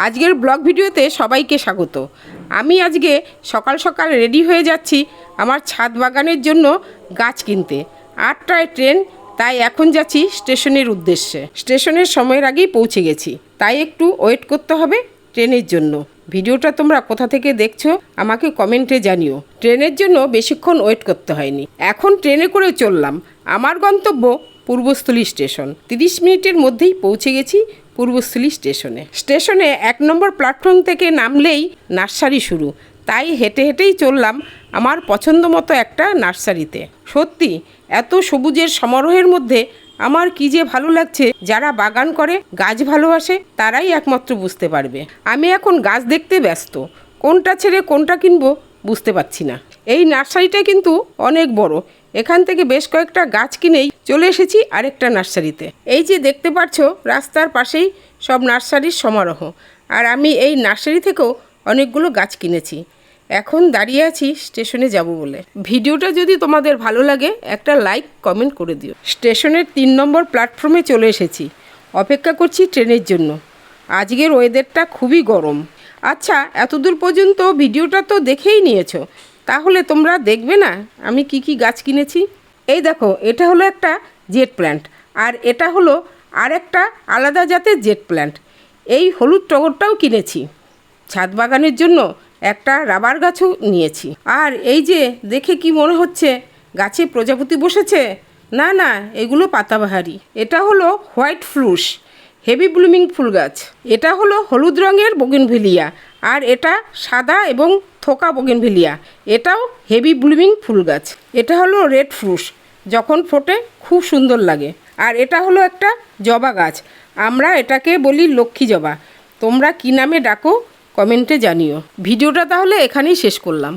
আজকের ব্লগ ভিডিওতে সবাইকে স্বাগত। আমি আজকে সকাল সকাল রেডি হয়ে যাচ্ছি আমার ছাদ বাগানের জন্য গাছ কিনতে। 8টায় ট্রেন, তাই এখন যাচ্ছি স্টেশনের উদ্দেশ্যে। স্টেশনের সময়ের আগেই পৌঁছে গেছি, তাই একটু ওয়েট করতে হবে ট্রেনের জন্য। ভিডিওটা তোমরা কোথা থেকে দেখছো আমাকে কমেন্টে জানিও। ট্রেনের জন্য বেশিক্ষণ ওয়েট করতে হয়নি। এখন ট্রেনে করে চললাম। আমার গন্তব্য পূর্বস্থলী স্টেশন। 30 মিনিটের মধ্যেই পৌঁছে গেছি পূর্বস্থলী স্টেশনে 1 নম্বর প্ল্যাটফর্ম থেকে নামলেই নার্সারি শুরু, তাই হেঁটে হেঁটেই চললাম আমার পছন্দ মতো একটা নার্সারিতে। সত্যি এত সবুজের সমারোহের মধ্যে আমার কি যে ভালো লাগছে। যারা বাগান করে, গাছ ভালোবাসে, তারাই একমাত্র বুঝতে পারবে। আমি এখন গাছ দেখতে ব্যস্ত, কোনটা ছেড়ে কোনটা কিনবো বুঝতে পারছি না। এই নার্সারিটা কিন্তু অনেক বড়। এখান থেকে বেশ কয়েকটা গাছ কিনেই চলে এসেছি আরেকটা নার্সারিতে। এই যে দেখতে পাচ্ছ রাস্তার পাশেই সব নার্সারির সমারোহ, আর আমি এই নার্সারি থেকেও অনেকগুলো গাছ কিনেছি। এখন দাঁড়িয়ে আছি স্টেশনে যাব বলে। ভিডিওটা যদি তোমাদের ভালো লাগে একটা লাইক কমেন্ট করে দিও। স্টেশনের 3 নম্বর প্ল্যাটফর্মে চলে এসেছি, অপেক্ষা করছি ট্রেনের জন্য। আজকের ওয়েদারটা খুবই গরম। আচ্ছা, এতদূর পর্যন্ত ভিডিওটা তো দেখেই নিয়েছো, তাহলে তোমরা দেখবে না আমি কি কি গাছ কিনেছি। এই দেখো, এটা হলো একটা জেট প্ল্যান্ট, আর এটা হলো আর একটা আলাদা জাতের জেট প্ল্যান্ট। এই হলুদ টগরটাও কিনেছি। ছাদ বাগানের জন্য একটা রাবার গাছও নিয়েছি। আর এই যে দেখে কি মনে হচ্ছে গাছে প্রজাপতি বসেছে? না না, এগুলো পাতাবাহারি। এটা হলো হোয়াইট ফ্লুস, হেভি ব্লুমিং ফুল গাছ। এটা হলো হলুদ রঙের বোগেনভেলিয়া, আর এটা সাদা এবং থোকা বোগেনভেলিয়া, এটাও হেভি ব্লুমিং ফুল গাছ। এটা হলো রেড ফ্লুস, যখন ফোটে খুব সুন্দর লাগে। আর এটা হলো একটা জবা গাছ, আমরা এটাকে বলি লক্ষ্মী জবা। তোমরা কী নামে ডাকো কমেন্টে জানিও। ভিডিওটা তাহলে এখানেই শেষ করলাম।